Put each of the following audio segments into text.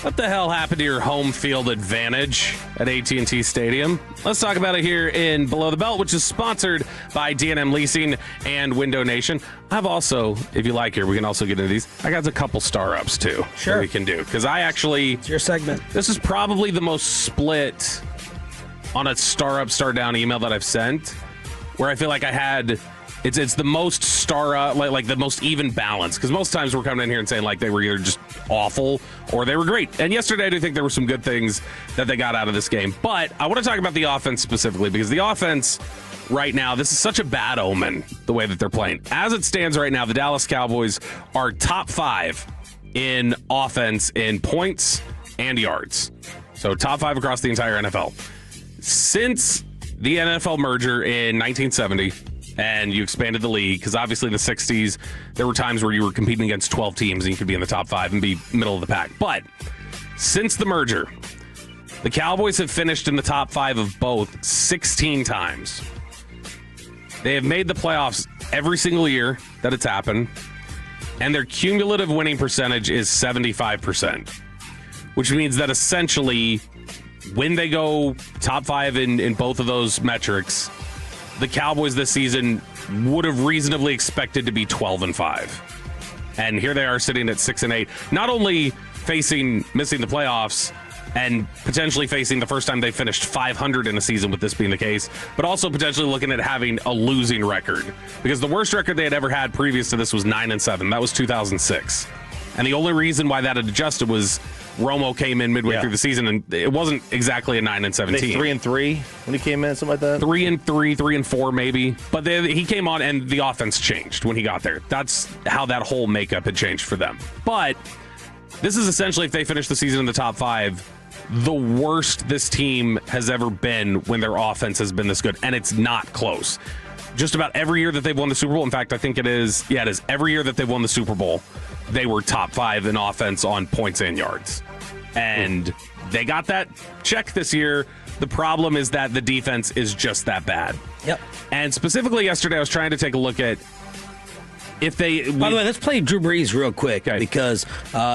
What the hell happened to your home field advantage at AT&T Stadium? Let's talk about it here in Below the Belt, which is sponsored by D&M Leasing and Window Nation. I've also, if you like here, we can also get into these. I got a couple star-ups, too. Sure. That we can do. Because I actually... It's your segment. This is probably the most split on a star-up, star-down email that I've sent, where I feel like I had... It's the most like the most even balance, because most times we're coming in here and saying like they were either just awful or they were great. And yesterday I do think there were some good things that they got out of this game. But I want to talk about the offense specifically, because the offense right now, this is such a bad omen, the way that they're playing. As it stands right now, the Dallas Cowboys are top 5 in offense in points and yards. So top 5 across the entire NFL. Since the NFL merger in 1970, and you expanded the league, because obviously in the 60s, there were times where you were competing against 12 teams and you could be in the top 5 and be middle of the pack. But since the merger, the Cowboys have finished in the top 5 of both 16 times. They have made the playoffs every single year that it's happened, and their cumulative winning percentage is 75%, which means that essentially when they go top 5 in both of those metrics, the Cowboys this season would have reasonably expected to be 12-5. And here they are sitting at 6-8, not only missing the playoffs and potentially facing the first time they finished 500 in a season with this being the case, but also potentially looking at having a losing record, because the worst record they had ever had previous to this was 9-7. That was 2006. And the only reason why that had adjusted was Romo came in midway through the season, and it wasn't exactly a 9-7 team. 3-3 when he came in, something like that. 3-3, 3-4 maybe. But he came on, and the offense changed when he got there. That's how that whole makeup had changed for them. But this is essentially, if they finish the season in the top 5, the worst this team has ever been when their offense has been this good, and it's not close. Just about every year that they've won the Super Bowl, in fact, I think it is every year that they've won the Super Bowl, they were top 5 in offense on points and yards. And they got that check this year. The problem is that the defense is just that bad. Yep. And specifically yesterday, I was trying to take a look at if they... By the way, let's play Drew Brees real quick, because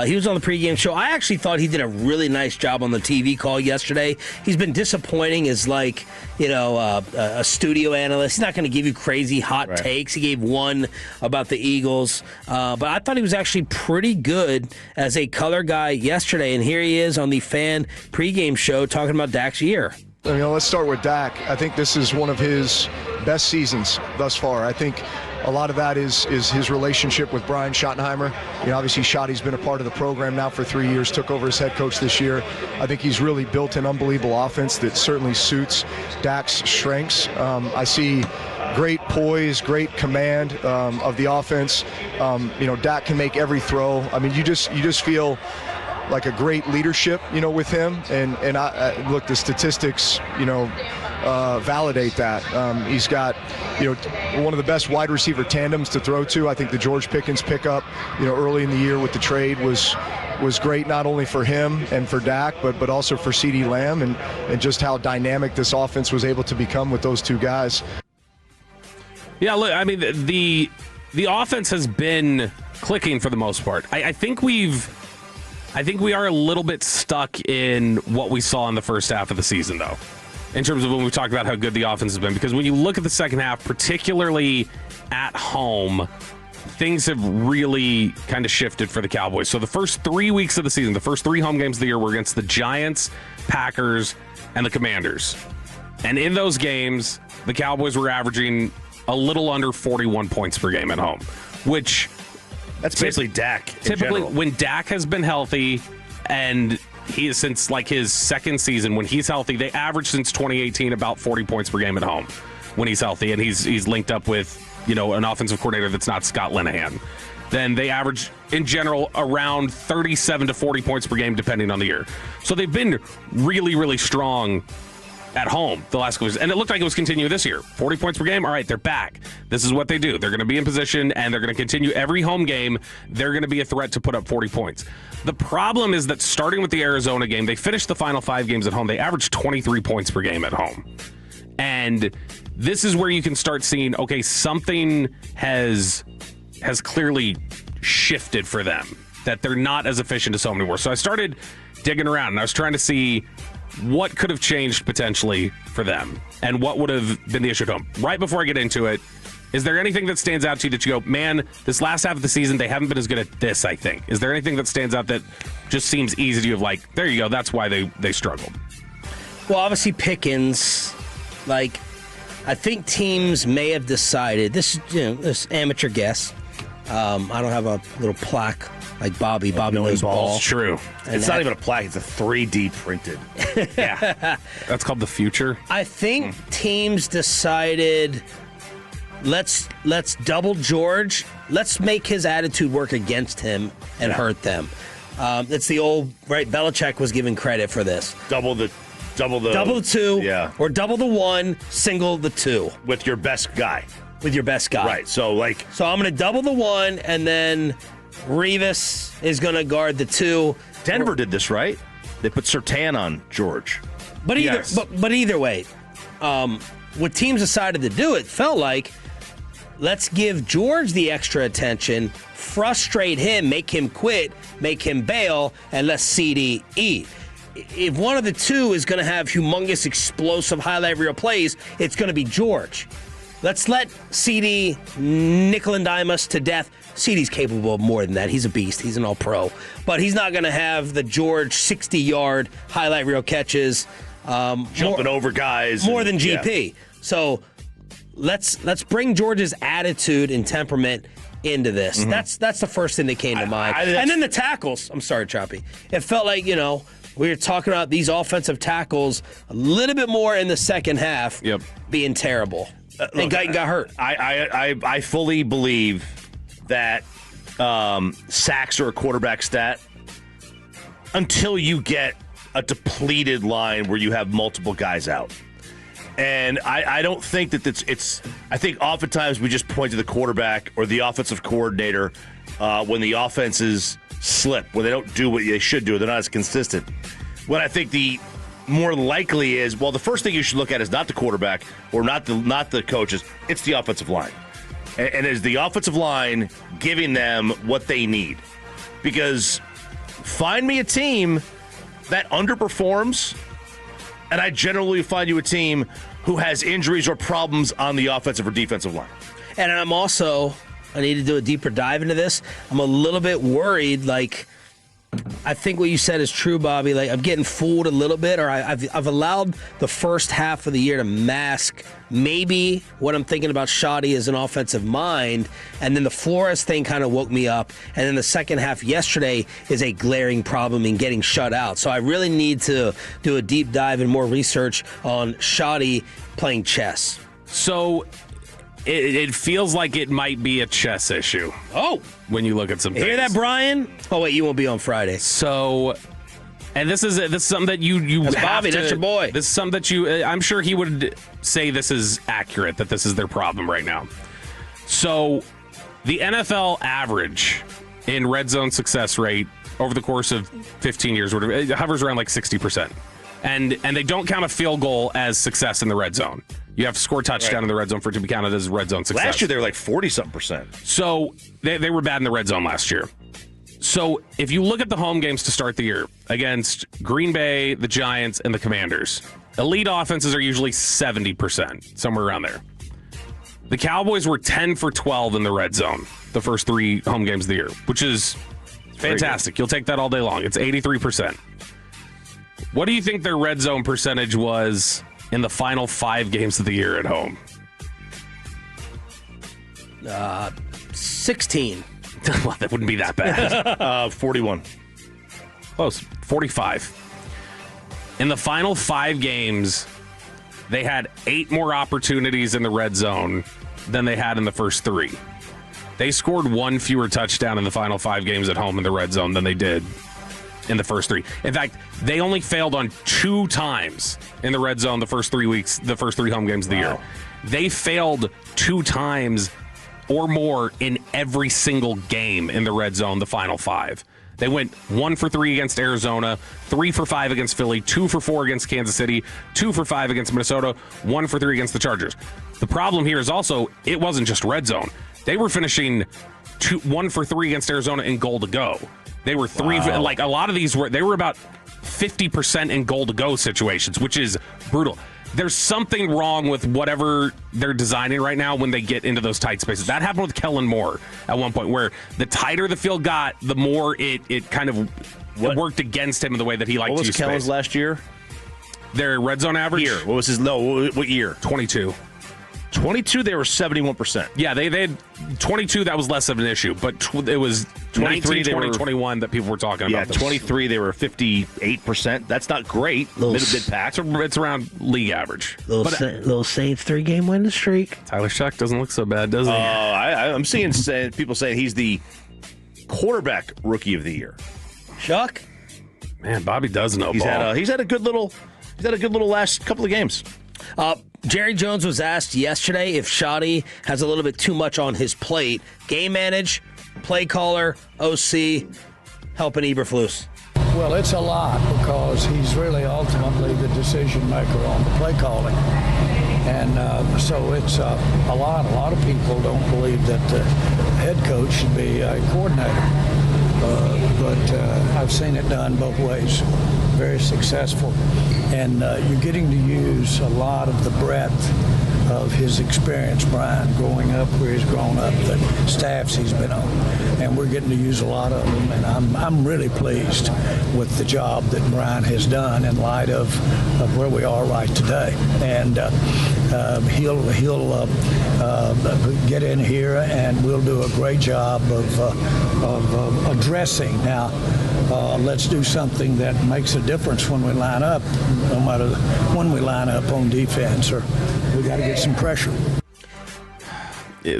he was on the pregame show. I actually thought he did a really nice job on the TV call yesterday. He's been disappointing as a studio analyst. He's not going to give you crazy hot takes. He gave one about the Eagles. But I thought he was actually pretty good as a color guy yesterday. And here he is on the fan pregame show talking about Dak's year. Let's start with Dak. I think this is one of his best seasons thus far. I think a lot of that is his relationship with Brian Schottenheimer. Obviously, Schotty's been a part of the program now for 3 years, took over as head coach this year. I think he's really built an unbelievable offense that certainly suits Dak's strengths. I see great poise, great command of the offense. Dak can make every throw. I mean, you just feel like a great leadership, with him. And I look, the statistics, validate that. He's got, one of the best wide receiver tandems to throw to. I think the George Pickens pickup, early in the year with the trade was great, not only for him and for Dak, but also for CeeDee Lamb, and just how dynamic this offense was able to become with those two guys. Yeah, look, I mean, the offense has been clicking for the most part. I think we are a little bit stuck in what we saw in the first half of the season, though, in terms of when we talked about how good the offense has been. Because when you look at the second half, particularly at home, things have really kind of shifted for the Cowboys. So the first 3 weeks of the season, the first 3 home games of the year were against the Giants, Packers, and the Commanders. And in those games, the Cowboys were averaging a little under 41 points per game at home, which... That's basically Dak. Typically, when Dak has been healthy, and he is since his second season, when he's healthy, they average since 2018 about 40 points per game at home when he's healthy, and he's linked up with an offensive coordinator that's not Scott Linehan. Then they average in general around 37 to 40 points per game, depending on the year. So they've been really, really strong at home the last couple years, and it looked like it was continuing this year. 40 points per game. All right, they're back. This is what they do. They're going to be in position, and they're going to continue every home game. They're going to be a threat to put up 40 points. The problem is that starting with the Arizona game, they finished the final 5 games at home. They averaged 23 points per game at home. And this is where you can start seeing, okay, something has clearly shifted for them, that they're not as efficient as home anymore. So I started digging around, and I was trying to see what could have changed potentially for them and what would have been the issue at home. Right before I get into it, is there anything that stands out to you that you go, man, this last half of the season, they haven't been as good at this, I think? Is there anything that stands out that just seems easy to you of like, there you go, that's why they struggled? Well, obviously Pickens, like, I think teams may have decided, this amateur guess, I don't have a little plaque like Bobby knows ball. True. And it's not even a plaque, it's a 3D printed. Yeah. That's called the future. I think teams decided, let's double George. Let's make his attitude work against him and hurt them. It's the old, right, Belichick was given credit for this. Double the two, or double the one, single the two. With your best guy. Right. So I'm going to double the one, and then Revis is going to guard the two. Denver did this, right? They put Surtain on George. But either way, what teams decided to do, it felt like, let's give George the extra attention, frustrate him, make him quit, make him bail, and let CD eat. If one of the two is going to have humongous, explosive highlight reel plays, it's going to be George. Let's let CD nickel and dime us to death. CD's capable of more than that. He's a beast. He's an all-pro. But he's not going to have the George 60-yard highlight reel catches. Jumping over guys. More than GP. Yeah. So let's bring George's attitude and temperament into this. Mm-hmm. That's the first thing that came to mind. And then the tackles. I'm sorry, Choppy. It felt like, we were talking about these offensive tackles a little bit more in the second half being terrible. And Guyton got hurt. I fully believe that sacks are a quarterback stat until you get a depleted line where you have multiple guys out. And I don't think that it's I think oftentimes we just point to the quarterback or the offensive coordinator when the offenses slip, when they don't do what they should do, they're not as consistent. What I think the more likely is, well, the first thing you should look at is not the quarterback or not the coaches, it's the offensive line. And is the offensive line giving them what they need? Because find me a team that underperforms, and I generally find you a team who has injuries or problems on the offensive or defensive line. And I need to do a deeper dive into this. I'm a little bit worried, I think what you said is true, Bobby. I'm getting fooled a little bit, or I've allowed the first half of the year to mask maybe what I'm thinking about Shoddy as an offensive mind, and then the Flores thing kind of woke me up, and then the second half yesterday is a glaring problem in getting shut out. So I really need to do a deep dive and more research on Shoddy playing chess. So it feels like it might be a chess issue. Oh. When you look at some things. Hear that, Brian? Oh, wait, you won't be on Friday. So, and this is something that you that's have Bobby, to, that's your boy. This is something that I'm sure he would say this is accurate, that this is their problem right now. So, the NFL average in red zone success rate over the course of 15 years, whatever, it hovers around 60%. And they don't count a field goal as success in the red zone. You have to score a touchdown in the red zone for it to be counted as red zone success. Last year, they were 40-something%. So they were bad in the red zone last year. So if you look at the home games to start the year against Green Bay, the Giants, and the Commanders, elite offenses are usually 70%, somewhere around there. The Cowboys were 10 for 12 in the red zone the first three home games of the year, which is fantastic. You'll take that all day long. It's 83%. What do you think their red zone percentage was in the final 5 games of the year at home? 16. Well, that wouldn't be that bad. 41. Close. 45. In the final 5 games, they had 8 more opportunities in the red zone than they had in the first 3. They scored 1 fewer touchdown in the final 5 games at home in the red zone than they did in the first 3. In fact, they only failed on 2 times in the red zone the first 3 weeks, the first 3 home games of the year. They failed 2 times or more in every single game in the red zone the final 5. They went 1 for 3 against Arizona, 3 for 5 against Philly, 2 for 4 against Kansas City, 2 for 5 against Minnesota, 1 for 3 against the Chargers. The problem here is also it wasn't just red zone. They were finishing 1 for 3 against Arizona in goal to go. They were 3 a lot of these were about 50% in goal-to-go situations, which is brutal. There's something wrong with whatever they're designing right now when they get into those tight spaces. That happened with Kellen Moore at one point, where the tighter the field got, the more it kind of worked against him in the way that he liked to use space. What was Kellen's last year? Their red zone average? Year. What was his low? What year? 22. 22, they were 71%. Yeah, they had 22, that was less of an issue, but it was 23, 20, 21 that people were talking about. Yeah, 23, they were 58%. That's not great. Mid-pack. It's around league average. Little Saints 3-game winning streak. Tyler Shuck doesn't look so bad, does he? I'm seeing people saying he's the quarterback rookie of the year. Shuck? Man, Bobby does know ball. He's had a good little last couple of games. Jerry Jones was asked yesterday if Shoddy has a little bit too much on his plate. Game manage, play caller, OC, helping Eberflus. Well, it's a lot because he's really ultimately the decision maker on the play calling. And so it's a lot. A lot of people don't believe that the head coach should be a coordinator. But I've seen it done both ways. Very successful. And you're getting to use a lot of the breadth of his experience, Brian, growing up where he's grown up, the staffs he's been on. And we're getting to use a lot of them. And I'm really pleased with the job that Brian has done in light of where we are right today. And he'll get in here and we'll do a great job of addressing. Now, let's do something that makes a difference when we line up, no matter when we line up on defense, or we got to get some pressure.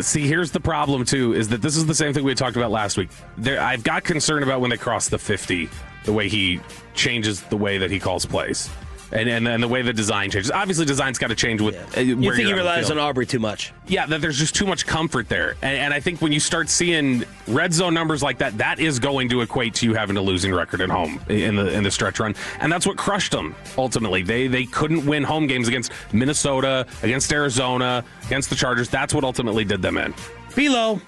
See, here's the problem, too, is that this is the same thing we talked about last week. I've got concern about when they cross the 50, the way he changes the way that he calls plays. And the way the design changes. Obviously, design's got to change with where you think he relies on Aubrey too much? Yeah, that there's just too much comfort there. And I think when you start seeing red zone numbers like that, that is going to equate to you having a losing record at home in the stretch run. And that's what crushed them, ultimately. They couldn't win home games against Minnesota, against Arizona, against the Chargers. That's what ultimately did them in. Lee Bell.